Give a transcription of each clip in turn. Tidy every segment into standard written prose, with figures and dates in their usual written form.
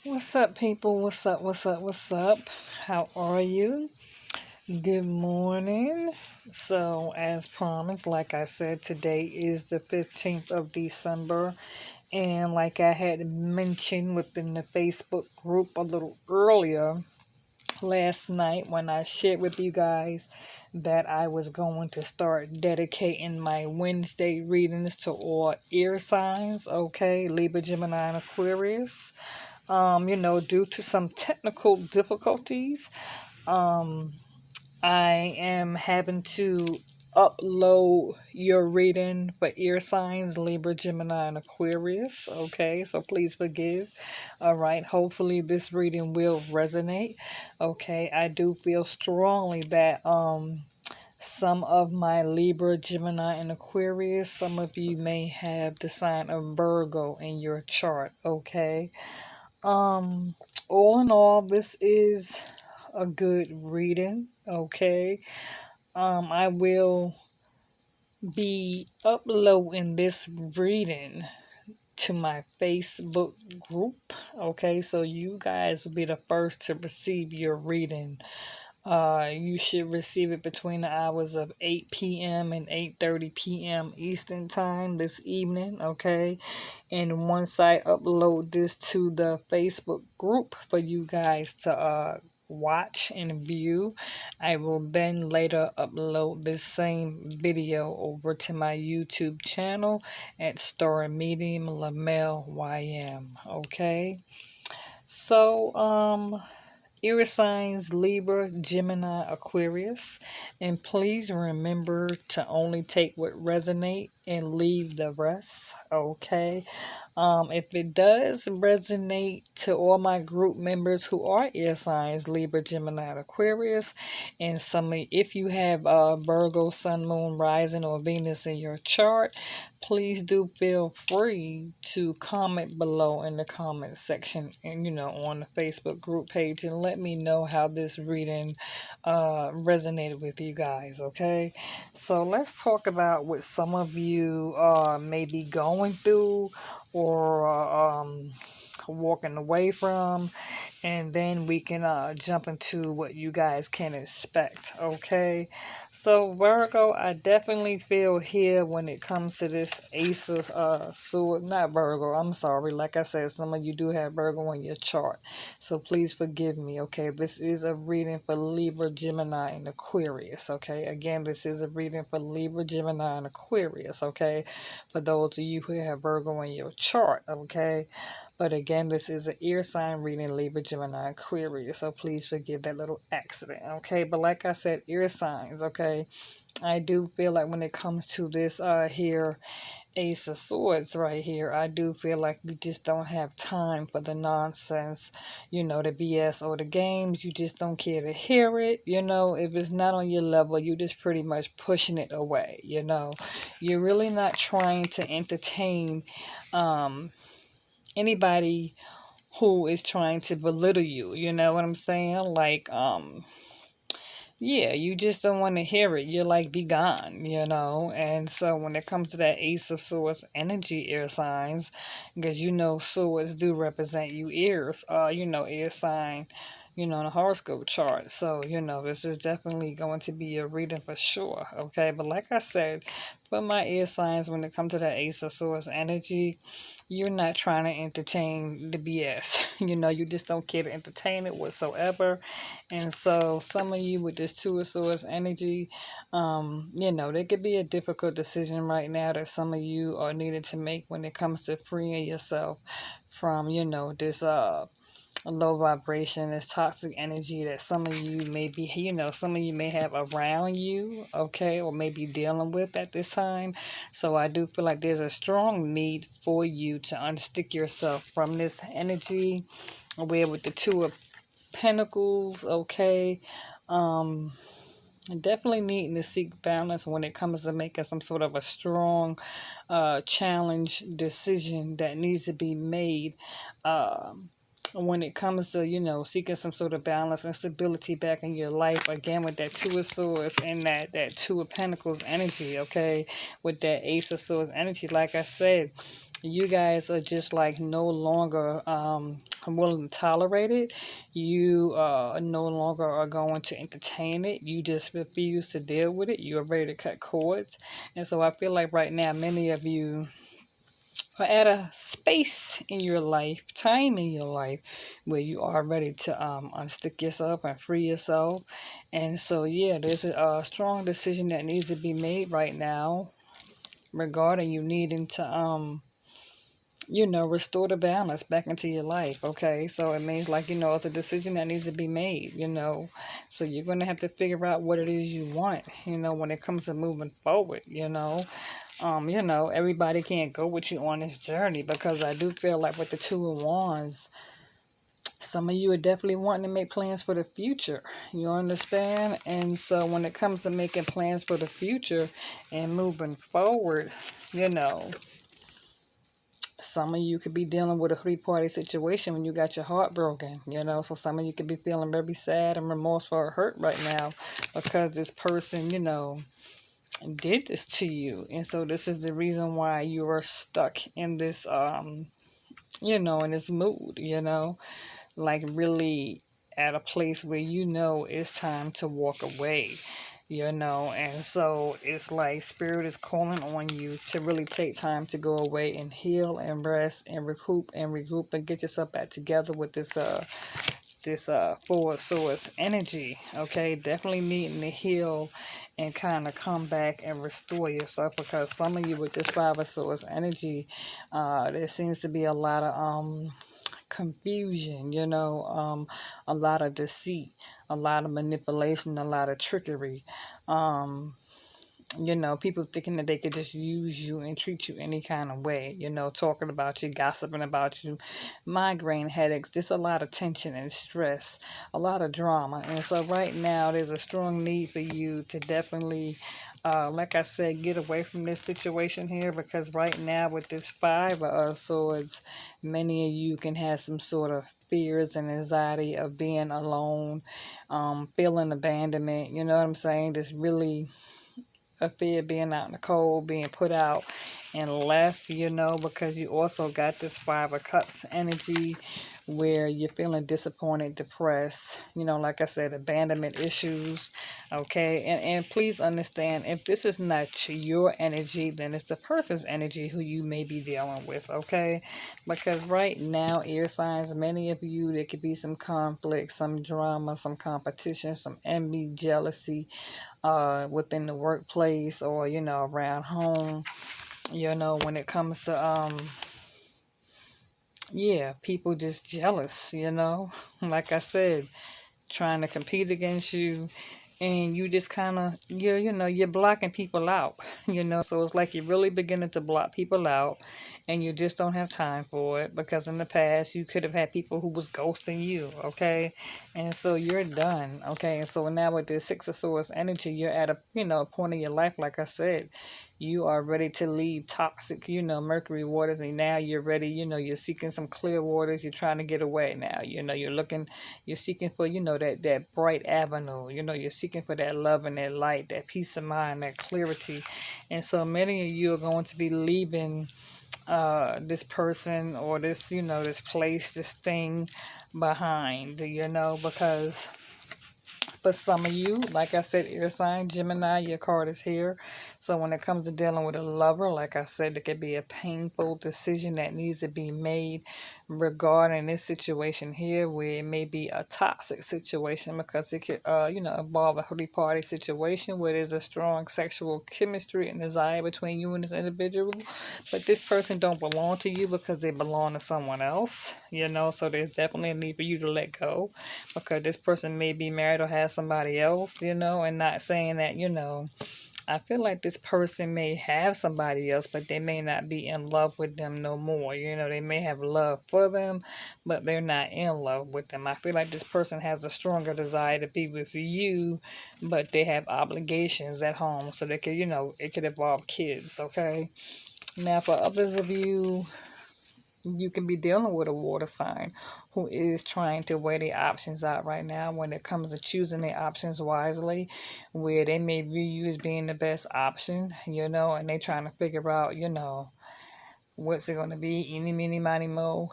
What's up, people? What's up? What's up? What's up? How are you? Good morning. So, as promised, like I said, today is the 15th of December. And like I had mentioned within the Facebook group a little earlier last night when I shared with you guys that I was going to start dedicating my Wednesday readings to all ear signs, okay? Libra, Gemini, and Aquarius. Due to some technical difficulties, um, I am having to upload your reading for ear signs, Libra, Gemini, and Aquarius. Okay, so please forgive. All right, hopefully this reading will resonate. Okay, I do feel strongly that some of my Libra, Gemini, and Aquarius, some of you may have the sign of Virgo in your chart. Okay. Um, all in all, this is a good reading. Okay. I will be uploading this reading to my Facebook group. Okay, so you guys will be the first to receive your reading. You should receive it between the hours of 8 p.m. and 8:30 p.m. Eastern Time this evening, okay? And once I upload this to the Facebook group for you guys to watch and view, I will then later upload this same video over to my YouTube channel at Star Medium Lamel YM, okay? So, Ear signs Libra, Gemini, Aquarius. And please remember to only take what resonate and leave the rest. Okay. If it does resonate to all my group members who are air signs, Libra, Gemini, and Aquarius, and if you have Virgo, Sun, Moon, Rising, or Venus in your chart, please do feel free to comment below in the comment section and on the Facebook group page and let me know how this reading resonated with you guys. Okay, so let's talk about what some of you may be going through or walking away from, and then we can jump into what you guys can expect. Okay, so Virgo, I definitely feel here when it comes to this Ace of Swords. Not Virgo, I'm sorry, like I said, some of you do have Virgo on your chart, so please forgive me. Okay, this is a reading for Libra, Gemini, and Aquarius. Okay, again, this is a reading for Libra, Gemini, and Aquarius. Okay, for those of you who have Virgo in your chart. Okay, but again, this is an ear sign reading, Libra, Gemini, Aquarius. So please forgive that little accident. Okay, but like I said, ear signs. Okay, I do feel like when it comes to this here Ace of Swords right here, I do feel like you just don't have time for the nonsense, the BS or the games. You just don't care to hear it. If it's not on your level, you just pretty much pushing it away. You're really not trying to entertain anybody who is trying to belittle you. You know what I'm saying? Like, yeah, you just don't want to hear it. You're like, be gone. And so when it comes to that Ace of Swords energy, air signs, because swords do represent you ears, air sign, in the horoscope chart. So, this is definitely going to be a reading for sure. Okay. But like I said, for my air signs, when it comes to that Ace of Swords energy, you're not trying to entertain the BS. You just don't care to entertain it whatsoever. And so some of you with this Two of Swords energy, there could be a difficult decision right now that some of you are needing to make when it comes to freeing yourself from, this low vibration, this toxic energy that some of you may be, some of you may have around you, okay, or may be dealing with at this time. So I do feel like there's a strong need for you to unstick yourself from this energy. Where with the Two of Pentacles, okay, definitely needing to seek balance when it comes to making some sort of a strong challenge decision that needs to be made. When it comes to, seeking some sort of balance and stability back in your life, again, with that Two of Swords and that Two of Pentacles energy, okay, with that Ace of Swords energy, like I said, you guys are just like no longer willing to tolerate it. You no longer are going to entertain it. You just refuse to deal with it. You are ready to cut cords. And so I feel like right now, many of you are at a space in your life, time in your life, where you are ready to unstick yourself and free yourself. And so, yeah, there's a strong decision that needs to be made right now regarding you needing to restore the balance back into your life. Okay. So it means like, it's a decision that needs to be made. So you're going to have to figure out what it is you want, when it comes to moving forward. Everybody can't go with you on this journey because I do feel like with the Two of Wands, some of you are definitely wanting to make plans for the future. You understand? And so when it comes to making plans for the future and moving forward, you know, some of you could be dealing with a three-party situation when you got your heart broken. So some of you could be feeling very sad and remorseful or hurt right now because this person, did this to you. And so this is the reason why you are stuck in this, in this mood, like really at a place where it's time to walk away. And so it's like spirit is calling on you to really take time to go away and heal and rest and recoup and regroup and get yourself back together with this Four of Swords energy. Okay, definitely needing to heal and kind of come back and restore yourself, because some of you with this Five of Swords energy, there seems to be a lot of confusion, a lot of deceit, a lot of manipulation, a lot of trickery. Um, people thinking that they could just use you and treat you any kind of way, talking about you, gossiping about you, migraine headaches, just a lot of tension and stress, a lot of drama. And so right now there's a strong need for you to definitely, like I said, get away from this situation here, because right now with this Five of Swords, many of you can have some sort of fears and anxiety of being alone, feeling abandonment, you know what I'm saying? Just really a fear of being out in the cold, being put out and left, because you also got this Five of Cups energy where you're feeling disappointed, depressed, like I said, abandonment issues. Okay. And please understand, if this is not your energy, then it's the person's energy who you may be dealing with. Okay. Because right now, air signs, many of you, there could be some conflict, some drama, some competition, some envy, jealousy, within the workplace or, around home, when it comes to, yeah, people just jealous. Like I said, trying to compete against you, and you just kind of you're blocking people out. So it's like you're really beginning to block people out, and you just don't have time for it, because in the past you could have had people who was ghosting you. Okay. And so you're done. Okay. And so now with the Six of Swords energy, you're at a point in your life, like I said, you are ready to leave toxic, Mercury waters, and now you're ready, you're seeking some clear waters. You're trying to get away now. You're seeking for, that bright avenue. You're seeking for that love and that light, that peace of mind, that clarity. And so many of you are going to be leaving this person or this, this place, this thing behind, because for some of you, like I said, air sign, Gemini, your card is here. So when it comes to dealing with a lover, like I said, it could be a painful decision that needs to be made regarding this situation here, where it may be a toxic situation, because it could, involve a three-party situation where there's a strong sexual chemistry and desire between you and this individual. But this person don't belong to you because they belong to someone else. So there's definitely a need for you to let go, because this person may be married or has somebody else, and not saying that, I feel like this person may have somebody else, but they may not be in love with them no more. They may have love for them, but they're not in love with them. I feel like this person has a stronger desire to be with you, but they have obligations at home. So they could, it could involve kids, okay? Now, for others of you, you can be dealing with a water sign who is trying to weigh the options out right now when it comes to choosing the options wisely, where they may view you as being the best option, and they're trying to figure out, what's it going to be? Any, mini, miny, mo.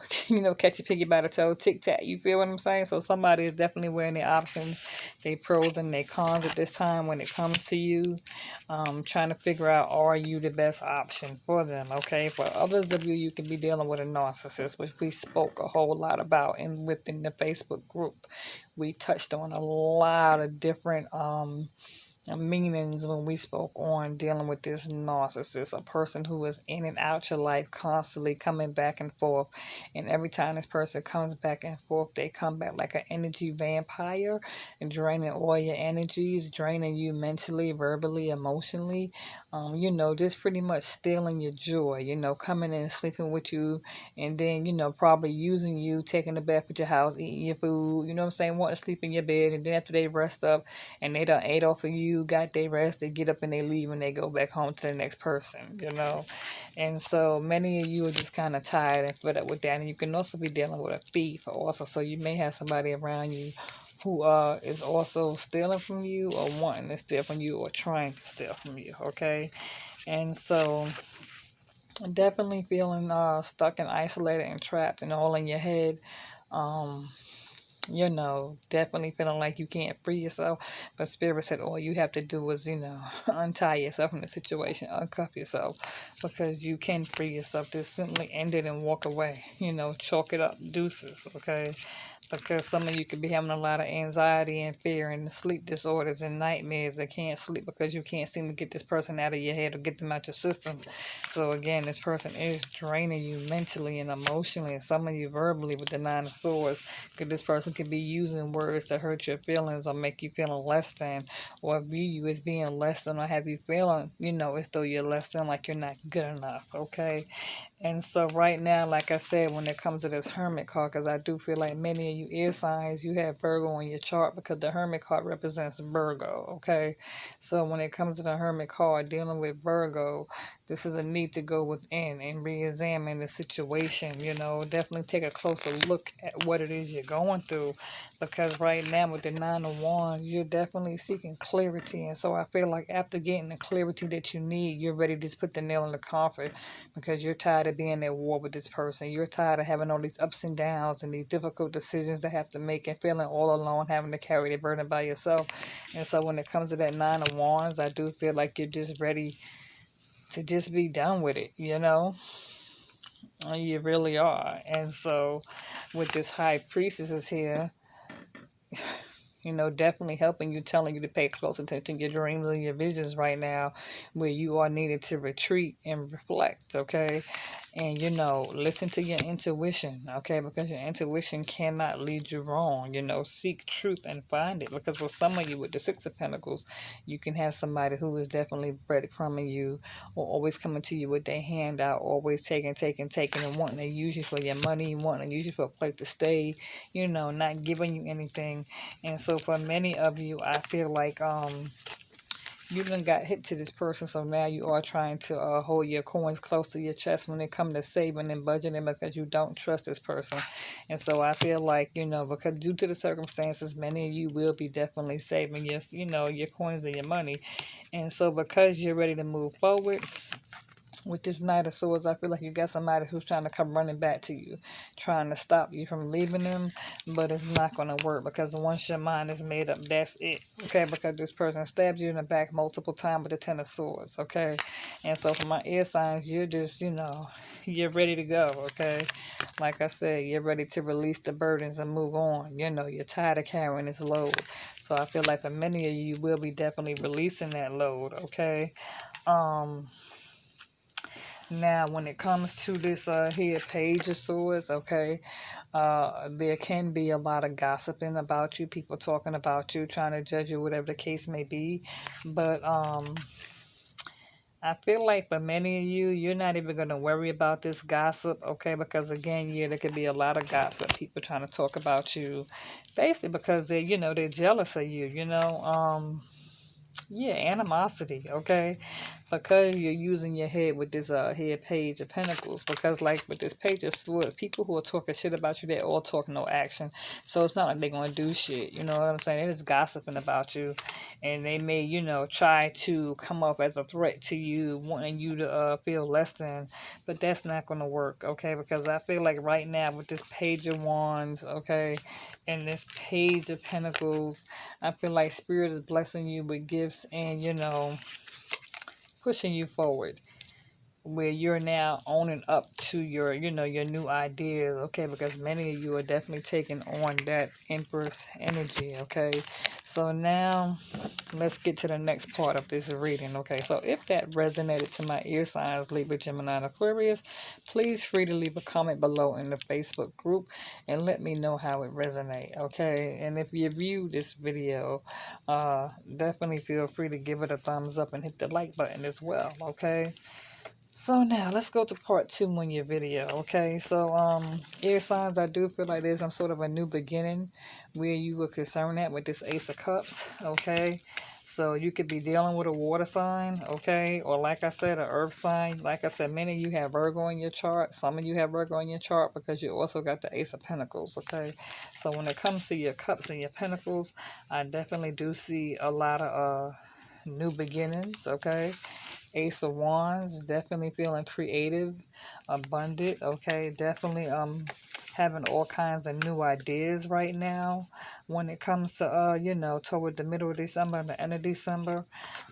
Catch a piggy by the toe, tic tac. You feel what I'm saying? So somebody is definitely weighing their options, their pros and their cons at this time when it comes to you. Trying to figure out, are you the best option for them? Okay. For others of you, you can be dealing with a narcissist, which we spoke a whole lot about within the Facebook group. We touched on a lot of different meanings when we spoke on dealing with this narcissist, a person who is in and out your life, constantly coming back and forth. And every time this person comes back and forth, they come back like an energy vampire and draining all your energies, draining you mentally, verbally, emotionally. Just pretty much stealing your joy, coming in and sleeping with you, and then, probably using you, taking a bath at your house, eating your food, you know what I'm saying, wanting to sleep in your bed, and then after they rest up and they done ate off of you, got their rest, they get up and they leave and they go back home to the next person. And so many of you are just kind of tired and fed up with that. And you can also be dealing with a thief also. So you may have somebody around you who is also stealing from you or wanting to steal from you or trying to steal from you, okay? And so definitely feeling stuck and isolated and trapped and all in your head. Um, definitely feeling like you can't free yourself. But Spirit said all you have to do is, untie yourself from the situation, uncuff yourself, because you can free yourself. Just simply end it and walk away. Chalk it up, deuces, okay? Because some of you could be having a lot of anxiety and fear and sleep disorders and nightmares that can't sleep because you can't seem to get this person out of your head or get them out your system. So again, this person is draining you mentally and emotionally, and some of you verbally with the Nine of Swords, because this person could be using words to hurt your feelings or make you feeling less than, or view you as being less than, or have you feeling, as though you're less than, like you're not good enough, okay? And so right now, like I said, when it comes to this Hermit card, because I do feel like many of you air signs, you have Virgo on your chart because the Hermit card represents Virgo, okay? So when it comes to the Hermit card dealing with Virgo, this is a need to go within and re-examine the situation, definitely take a closer look at what it is you're going through, because right now with the Nine of Wands, you're definitely seeking clarity. And so I feel like after getting the clarity that you need, you're ready to just put the nail in the coffin, because you're tired of being at war with this person. You're tired of having all these ups and downs and these difficult decisions to have to make and feeling all alone, having to carry the burden by yourself. And so when it comes to that Nine of Wands, I do feel like you're just ready to just be done with it, You really are. And so with this High Priestess is here, definitely helping you, telling you to pay close attention to your dreams and your visions right now, where you are needed to retreat and reflect, okay? And, listen to your intuition, okay? Because your intuition cannot lead you wrong. Seek truth and find it. Because for some of you with the Six of Pentacles, you can have somebody who is definitely breadcrumbing you, or always coming to you with their hand out, always taking, and wanting to use you for your money, wanting to use you for a place to stay, not giving you anything. And so for many of you, I feel like you done got hit to this person, so now you are trying to hold your coins close to your chest when it comes to saving and budgeting, because you don't trust this person. And so I feel like, because due to the circumstances, many of you will be definitely saving your coins and your money. And so because you're ready to move forward, with this Knight of Swords, I feel like you got somebody who's trying to come running back to you, trying to stop you from leaving them, but it's not going to work, because once your mind is made up, that's it, okay? Because this person stabbed you in the back multiple times with the Ten of Swords, okay? And so for my air signs, you're just, you're ready to go, okay? Like I said, you're ready to release the burdens and move on. You're tired of carrying this load. So I feel like for many of you, you will be definitely releasing that load, okay? Now, when it comes to this here Page of Swords, okay, there can be a lot of gossiping about you, people talking about you, trying to judge you, whatever the case may be. But I feel like for many of you, you're not even going to worry about this gossip, okay? Because again, yeah, there could be a lot of gossip, people trying to talk about you, basically because they're jealous of you, yeah, animosity, okay? because you're using your head with this head page of pentacles, because like with this page of swords, people who are talking shit about you, they're all talking no action. So it's not like they're gonna do shit, you know what I'm saying? They're just gossiping about you, and they may, you know, try to come up as a threat to you, wanting you to feel less than, but that's not gonna work, okay? Because I feel like right now with this page of wands, okay, and this page of pentacles, I feel like spirit is blessing you with gifts and, you know, pushing you forward, where you're now owning up to your, you know, your new ideas, okay? Because many of you are definitely taking on that Empress energy, okay? So now let's get to the next part of this reading, okay? So if that resonated to my ear signs, Libra, Gemini, and Aquarius, please free to leave a comment below in the Facebook group and let me know how it resonates, okay? And if you viewed this video, definitely feel free to give it a thumbs up and hit the like button as well, okay? So now let's go to part 2 on your video, okay? So air signs, I do feel like there's some sort of a new beginning where you were concerned at with this Ace of Cups, okay? So you could be dealing with a water sign, okay? Or like I said, an earth sign. Like I said, many of you have Virgo in your chart. Some of you have Virgo in your chart because you also got the Ace of Pentacles, okay? So when it comes to your cups and your pentacles, I definitely do see a lot of new beginnings, okay? Ace of Wands, definitely feeling creative, abundant, okay? Definitely having all kinds of new ideas right now when it comes to you know, toward the middle of December and the end of December.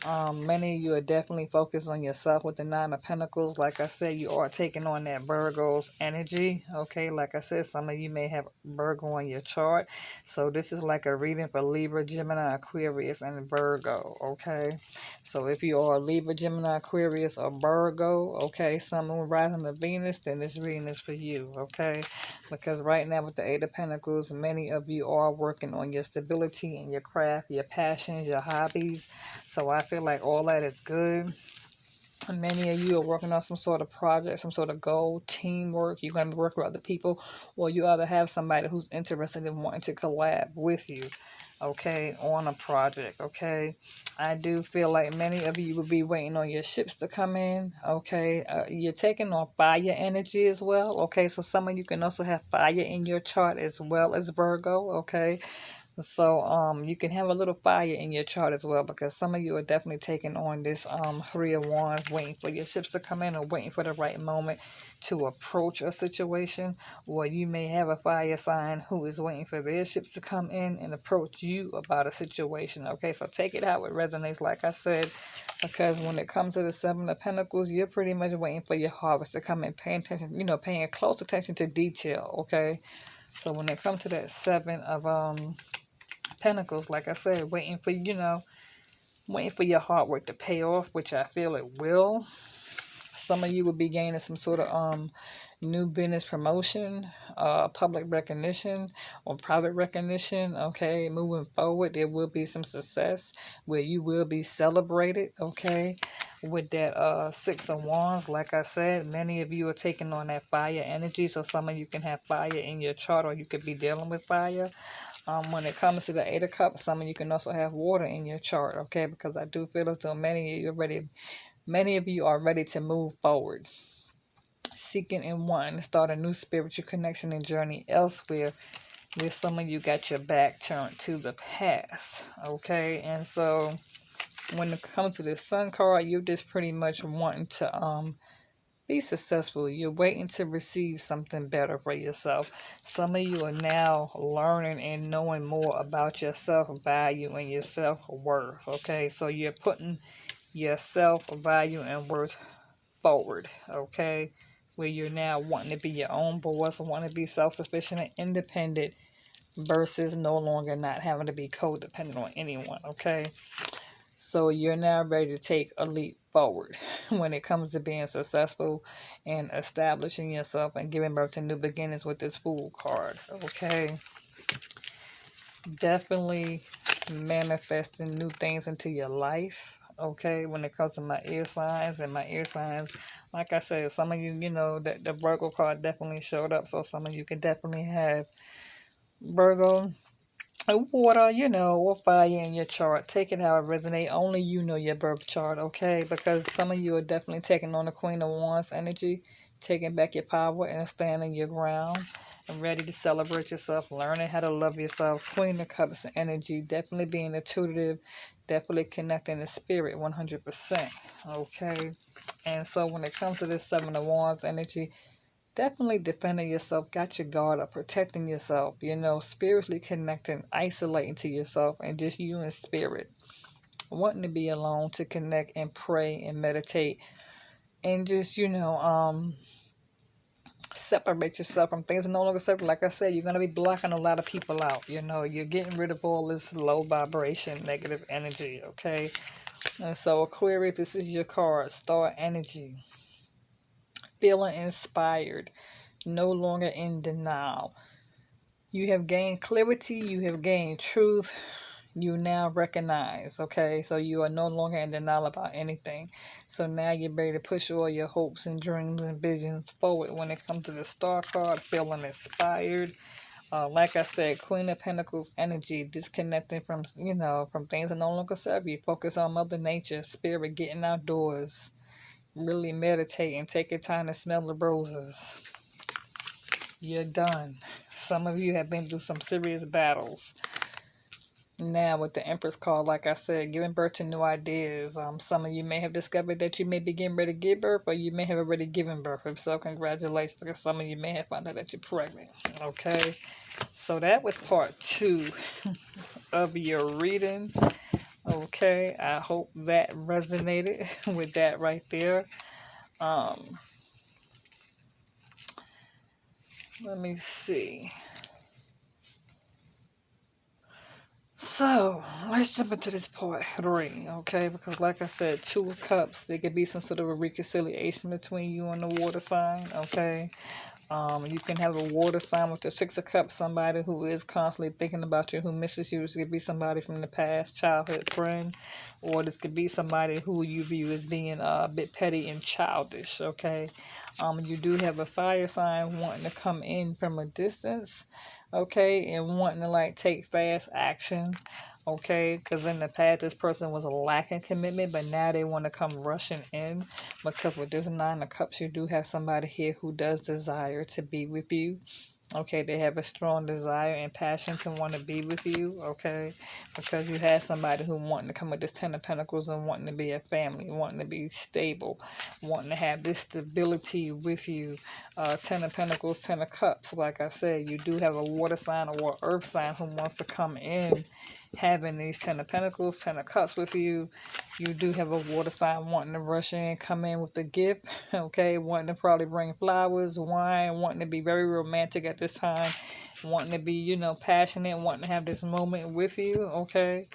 Many of you are definitely focused on yourself with the Nine of Pentacles. Like I said, you are taking on that Virgo's energy, okay? Like I said, some of you may have Virgo on your chart. So this is like a reading for Libra, Gemini, Aquarius, and Virgo, okay? So if you are Libra, Gemini, Aquarius, or Virgo, okay, Sun, Moon, rising of Venus, then this reading is for you, okay? Because right now with the Eight of Pentacles, many of you are working on your stability and your craft, your passions, your hobbies. So I feel like all that is good. Many of you are working on some sort of project, some sort of goal, teamwork. You're going to work with other people, or you either have somebody who's interested in wanting to collab with you, okay, on a project, okay. I do feel like many of you will be waiting on your ships to come in, okay. You're taking on fire energy as well, okay. So some of you can also have fire in your chart as well as Virgo, okay. So you can have a little fire in your chart as well, because some of you are definitely taking on this Three of Wands, waiting for your ships to come in or waiting for the right moment to approach a situation. Or you may have a fire sign who is waiting for their ships to come in and approach you about a situation. Okay, so take it how it resonates, like I said, because when it comes to the Seven of Pentacles, you're pretty much waiting for your harvest to come in, paying attention, you know, paying close attention to detail. Okay, so when it comes to that Seven of Pentacles, like I said, waiting for, you know, waiting for your hard work to pay off, which I feel it will. Some of you will be gaining some sort of new business promotion, public recognition, or private recognition. Okay, moving forward, there will be some success where you will be celebrated. Okay, with that Six of Wands, like I said, many of you are taking on that fire energy. So some of you can have fire in your chart, or you could be dealing with fire. When it comes to the Eight of Cups, some of you can also have water in your chart, okay? Because I do feel as though many of you are ready to move forward, seeking and wanting to start a new spiritual connection and journey elsewhere, where some of you got your back turned to the past, okay? And so when it comes to the Sun card, you're just pretty much wanting to be successful. You're waiting to receive something better for yourself. Some of you are now learning and knowing more about your self-value and your self-worth, okay? So you're putting your self-value and worth forward, okay? Where you're now wanting to be your own boss, wanting to be self-sufficient and independent versus no longer not having to be codependent on anyone, okay? So you're now ready to take a leap forward when it comes to being successful and establishing yourself and giving birth to new beginnings with this Fool card. Okay. Definitely manifesting new things into your life. Okay, when it comes to my ear signs and my ear signs, like I said, some of you, you know, that the Virgo card definitely showed up. So some of you can definitely have Virgo. Water, or fire in your chart. Take it how it resonates. Only you know your birth chart, okay? Because some of you are definitely taking on the Queen of Wands energy, taking back your power and standing your ground and ready to celebrate yourself, learning how to love yourself. Queen of Cups energy, definitely being intuitive, definitely connecting the spirit 100%, okay? And so when it comes to this Seven of Wands energy, definitely defending yourself, got your guard up, protecting yourself, spiritually connecting, isolating to yourself, and just you in spirit, wanting to be alone to connect and pray and meditate and just, separate yourself from things no longer separate. Like I said, you're going to be blocking a lot of people out. You're getting rid of all this low vibration, negative energy, okay? And so, Aquarius, this is your card, star energy, feeling inspired, no longer in denial. You have gained clarity, you have gained truth, you now recognize, okay? So you are no longer in denial about anything. So now you're ready to push all your hopes and dreams and visions forward when it comes to the star card, feeling inspired. Like I said, Queen of Pentacles energy, disconnecting from, from things that no longer serve you. Focus on Mother Nature, spirit, getting outdoors, really meditating, taking time to smell the roses. You're done. Some of you have been through some serious battles. Now with the Empress card, like I said, giving birth to new ideas. Some of you may have discovered that you may be getting ready to give birth, or you may have already given birth. If so, congratulations, because some of you may have found out that you're pregnant. Okay, so that was part 2 of your reading. Okay, I hope that resonated with that right there. Let me see. So, let's jump into this part 3, okay? Because like I said, 2 of Cups, there could be some sort of a reconciliation between you and the water sign, okay? You can have a water sign with the 6 of Cups, somebody who is constantly thinking about you, who misses you. This could be somebody from the past, childhood friend, or this could be somebody who you view as being a bit petty and childish, okay? You do have a fire sign wanting to come in from a distance, okay, and wanting to like take fast action, okay, because in the past this person was lacking commitment, but now they want to come rushing in, because with this 9 of Cups, you do have somebody here who does desire to be with you. Okay, they have a strong desire and passion to want to be with you, okay? Because you have somebody who wanting to come with this 10 of Pentacles and wanting to be a family, wanting to be stable, wanting to have this stability with you. 10 of Pentacles, 10 of Cups, like I said, you do have a water sign or earth sign who wants to come in having these 10 of Pentacles, 10 of Cups with you. You do have a water sign wanting to rush in, come in with a gift, okay? Wanting to probably bring flowers, wine, wanting to be very romantic at this time, wanting to be, passionate, wanting to have this moment with you, okay?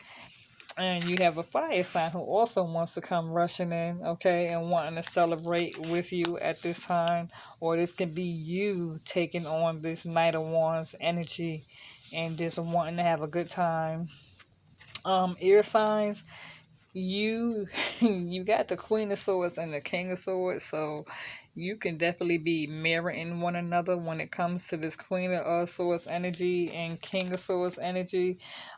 And you have a fire sign who also wants to come rushing in, okay, and wanting to celebrate with you at this time. Or this could be you taking on this Knight of Wands energy and just wanting to have a good time. Ear signs, you you got the Queen of Swords and the King of Swords, so you can definitely be mirroring one another when it comes to this Queen of Swords energy and King of Swords energy.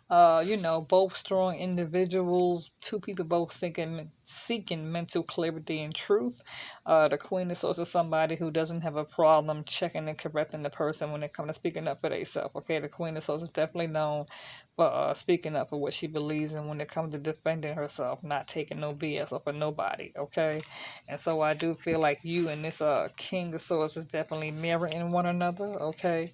Both strong individuals, 2 people both seeking mental clarity and truth. The Queen of Swords is somebody who doesn't have a problem checking and correcting the person when it comes to speaking up for themselves. Okay, the Queen of Swords is definitely known for speaking up for what she believes in when it comes to defending herself, not taking no BS off of nobody, okay? And so I do feel like you and this King of Swords is definitely mirroring one another, okay?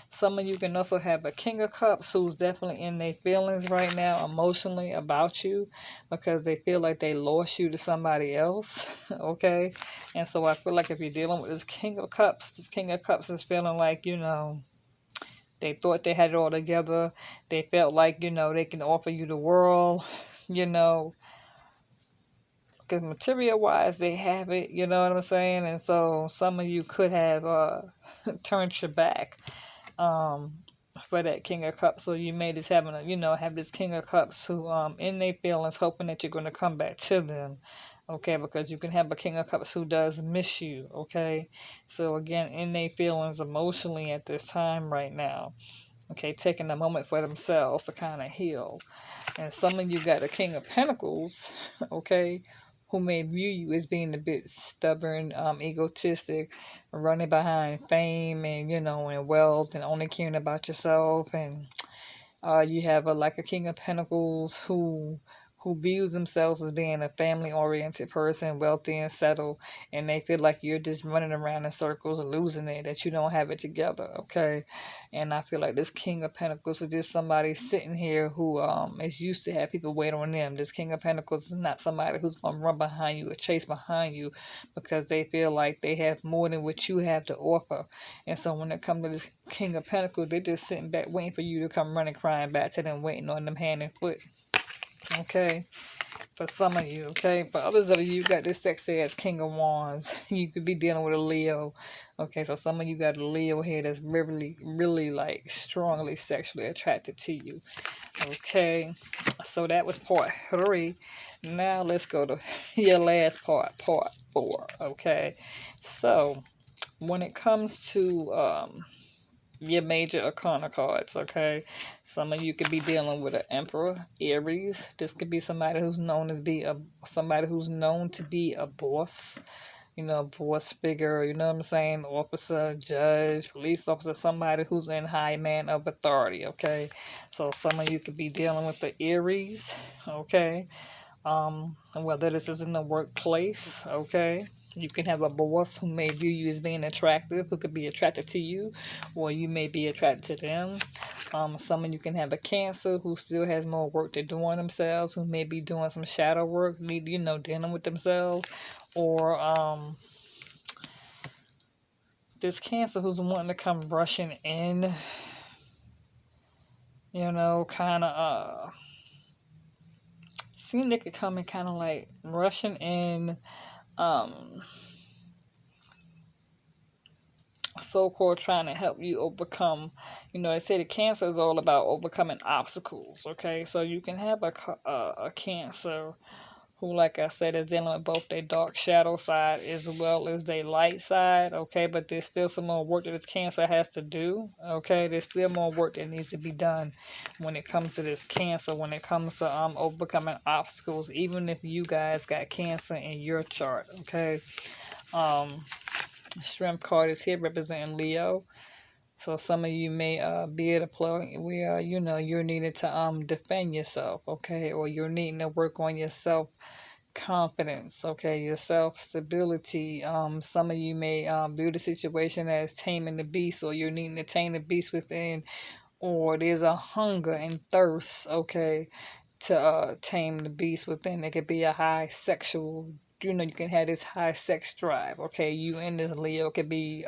Some of you can also have a King of Cups who's definitely in their feelings right now emotionally about you because they feel like they lost you to somebody else, okay? And so I feel like if you're dealing with this King of Cups, this King of Cups is feeling like, they thought they had it all together. They felt like, they can offer you the world, you know, because material wise, they have it, you know what I'm saying? And so some of you could have turned your back for that King of Cups. So you may just having have this King of Cups who in their feelings hoping that you're going to come back to them. Okay, because you can have a King of Cups who does miss you, okay? So again, in their feelings emotionally at this time right now. Okay, taking a moment for themselves to kind of heal. And some of you got the King of Pentacles, okay, who may view you as being a bit stubborn, egotistic, running behind fame and, and wealth and only caring about yourself. And you have like a King of Pentacles who views themselves as being a family-oriented person, wealthy and settled, and they feel like you're just running around in circles and losing it, that you don't have it together, okay? And I feel like this King of Pentacles is just somebody sitting here who is used to have people wait on them. This King of Pentacles is not somebody who's going to run behind you or chase behind you because they feel like they have more than what you have to offer. And so when it comes to this King of Pentacles, they're just sitting back waiting for you to come running, crying back to them, waiting on them hand and foot. Okay, for some of you, okay? For others of you, got this sexy ass King of Wands. You could be dealing with a Leo. Okay, so some of you got a Leo here that's really, really like strongly sexually attracted to you. Okay, so that was part 3. Now let's go to your last part 4. Okay, so when it comes to your major arcana cards, okay? Some of you could be dealing with an Emperor, Aries. This could be somebody who's known to be a boss, a boss figure, you know what I'm saying? Officer, judge, police officer, somebody who's in high man of authority, okay? So some of you could be dealing with the Aries, okay? Whether this is in the workplace, okay? You can have a boss who may view you as being attractive, who could be attracted to you, or you may be attracted to them. Some of you can have a Cancer who still has more work to do on themselves, who may be doing some shadow work, dealing with themselves. Or this Cancer who's wanting to come rushing in, kind of, seem they could come in kind of like rushing in, so-called trying to help you overcome. They say the Cancer is all about overcoming obstacles, okay? So you can have a Cancer who, like I said, is dealing with both their dark shadow side as well as their light side, okay? But there's still some more work that this Cancer has to do, okay? There's still more work that needs to be done when it comes to this Cancer, when it comes to overcoming obstacles, even if you guys got Cancer in your chart, okay? Strength card is here representing Leo. So some of you may be at a point where you're needing to defend yourself, okay, or you're needing to work on yourself confidence, okay, your self stability. Some of you may view the situation as taming the beast, or you're needing to tame the beast within, or there's a hunger and thirst, okay, to tame the beast within. It could be a high sexual, you can have this high sex drive, okay. You and this Leo could be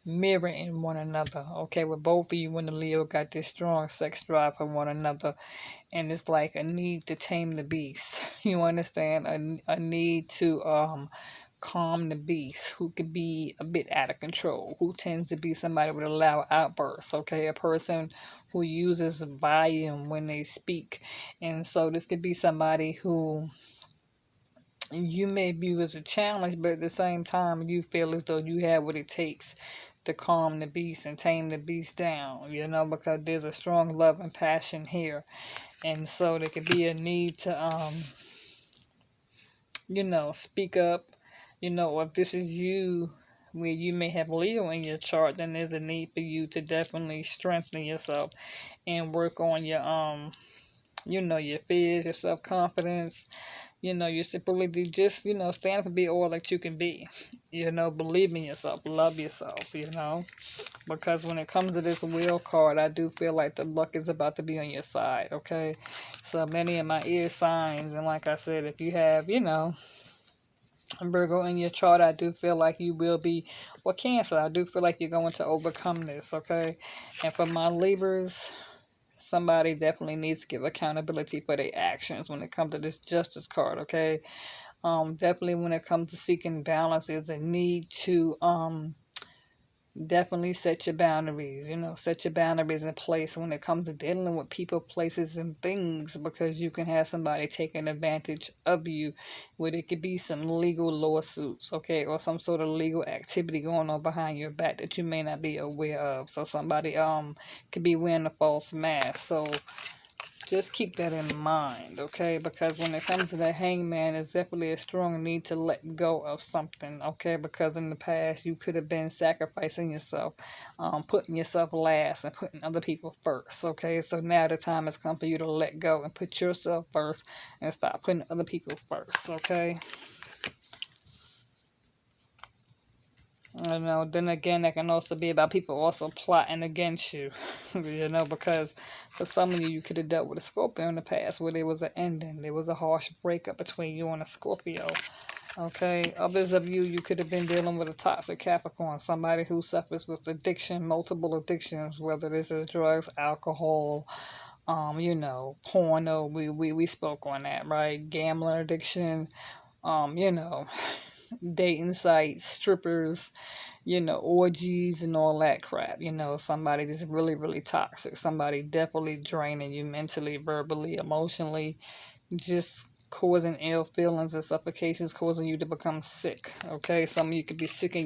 mirroring one another, okay, with both of you and the Leo got this strong sex drive for one another, and it's like a need to tame the beast. You understand? A need to calm the beast, who could be a bit out of control, who tends to be somebody with a loud outburst, okay, a person who uses volume when they speak. And so this could be somebody who you may view as a challenge, but at the same time you feel as though you have what it takes to calm the beast and tame the beast down, because there's a strong love and passion here. And so there could be a need to speak up, or if this is you where you may have Leo in your chart, then there's a need for you to definitely strengthen yourself and work on your your fears, your self-confidence, your stability. Just stand up and be all that you can be. Believe in yourself, love yourself, because when it comes to this wheel card, I do feel like the luck is about to be on your side, okay? So many of my ear signs, and like I said, if you have Virgo in your chart, I do feel like you will be, or Cancer, I do feel like you're going to overcome this, okay? And for my Libras, somebody definitely needs to give accountability for their actions when it comes to this Justice card, okay? Definitely when it comes to seeking balance, there's a need to Definitely set your boundaries, set your boundaries in place when it comes to dealing with people, places, and things, because you can have somebody taking advantage of you, where it could be some legal lawsuits, okay, or some sort of legal activity going on behind your back that you may not be aware of. So somebody could be wearing a false mask. So just keep that in mind, okay? Because when it comes to the hangman, it's definitely a strong need to let go of something, okay? Because in the past, you could have been sacrificing yourself, putting yourself last and putting other people first, okay? So now the time has come for you to let go and put yourself first and stop putting other people first, okay? Then again, that can also be about people also plotting against you, because for some of you, you could have dealt with a Scorpio in the past where there was an ending, there was a harsh breakup between you and a Scorpio, okay? Others of you, you could have been dealing with a toxic Capricorn, somebody who suffers with addiction, multiple addictions, whether this is drugs, alcohol, porno, we spoke on that, right? Gambling addiction, um, you know, dating sites, strippers, orgies and all that crap. Somebody that's really, really toxic. Somebody definitely draining you mentally, verbally, emotionally, just causing ill feelings and suffocations, causing you to become sick. Okay, some of you could be sick in your